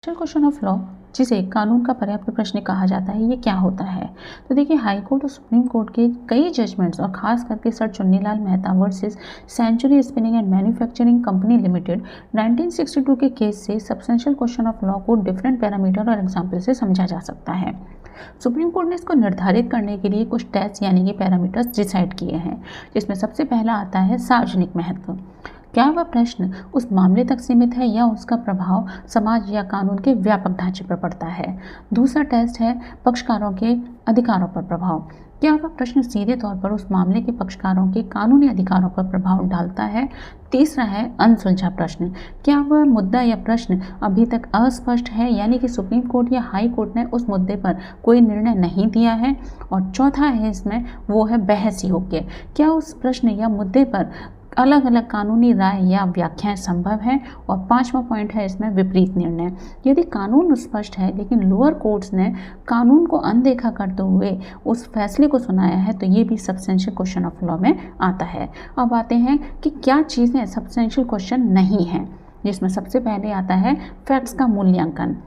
Question of law जिसे कानून का पर्याप्त प्रश्न कहा जाता है, ये क्या होता है? तो देखिए, हाई कोर्ट और सुप्रीम कोर्ट के कई जजमेंट्स और खास करके sir Chunnilal Mehta versus century spinning and manufacturing company limited 1962 के केस से सब्सटेंशियल क्वेश्चन ऑफ लॉ को डिफरेंट पैरामीटर और एग्जाम्पल से समझा जा सकता है। सुप्रीम कोर्ट ने इसको निर्धारित करने के लिए कुछ टेस्ट यानी कि पैरामीटर्स डिसाइड किए हैं, जिसमें सबसे पहला आता है सार्वजनिक महत्व। क्या वह प्रश्न उस मामले तक सीमित है या उसका प्रभाव समाज या कानून के व्यापक ढांचे पर पड़ता है। दूसरा टेस्ट है पक्षकारों के अधिकारों पर प्रभाव। क्या वह प्रश्न सीधे तौर पर उस मामले के पक्षकारों के कानूनी अधिकारों पर प्रभाव डालता है। तीसरा है अनसुलझा प्रश्न। क्या वह मुद्दा या प्रश्न अभी तक अस्पष्ट है, यानी कि सुप्रीम कोर्ट या हाई कोर्ट ने उस मुद्दे पर कोई निर्णय नहीं दिया है। और चौथा है इसमें वो है बहस योग्य। क्या उस प्रश्न या मुद्दे पर अलग अलग कानूनी राय या व्याख्याएं संभव हैं। और पांचवा पॉइंट है इसमें विपरीत निर्णय। यदि कानून स्पष्ट है लेकिन लोअर कोर्ट्स ने कानून को अनदेखा करते हुए उस फैसले को सुनाया है, तो ये भी सब्सटेंशियल क्वेश्चन ऑफ लॉ में आता है। अब आते हैं कि क्या चीज़ें सब्सटेंशियल क्वेश्चन नहीं हैं, जिसमें सबसे पहले आता है फैक्ट्स का मूल्यांकन।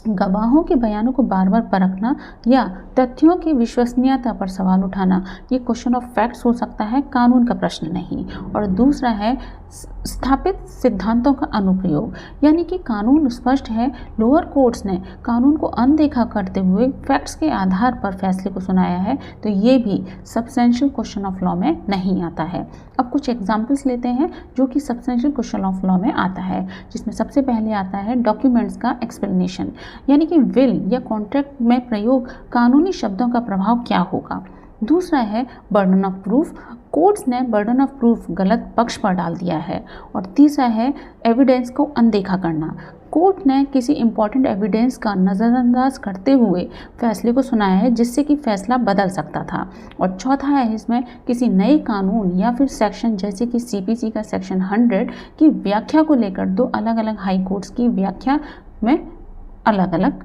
गवाहों के बयानों को बार बार परखना या तथ्यों की विश्वसनीयता पर सवाल उठाना, ये क्वेश्चन ऑफ फैक्ट्स हो सकता है, कानून का प्रश्न नहीं। और दूसरा है स्थापित सिद्धांतों का अनुप्रयोग, यानी कि कानून स्पष्ट है, लोअर कोर्ट्स ने कानून को अनदेखा करते हुए फैक्ट्स के आधार पर फैसले को सुनाया है, तो ये भी सब्सटेंशियल क्वेश्चन ऑफ लॉ में नहीं आता है। अब कुछ एग्जाम्पल्स लेते हैं जो कि सब्सटेंशियल क्वेश्चन ऑफ लॉ में आता है, जिसमें सबसे पहले आता है डॉक्यूमेंट्स का एक्सप्लेनेशन, यानी कि विल या कॉन्ट्रैक्ट में प्रयोग कानूनी शब्दों का प्रभाव क्या होगा। दूसरा है बर्डन ऑफ प्रूफ, कोर्ट्स ने बर्डन ऑफ प्रूफ गलत पक्ष पर डाल दिया है। और तीसरा है एविडेंस को अनदेखा करना, कोर्ट ने किसी इंपॉर्टेंट एविडेंस का नज़रअंदाज करते हुए फैसले को सुनाया है, जिससे कि फैसला बदल सकता था। और चौथा है इसमें किसी नए कानून या फिर सेक्शन जैसे कि सीपीसी का सेक्शन 100 की व्याख्या को लेकर दो अलग अलग हाई कोर्ट्स की व्याख्या में अलग अलग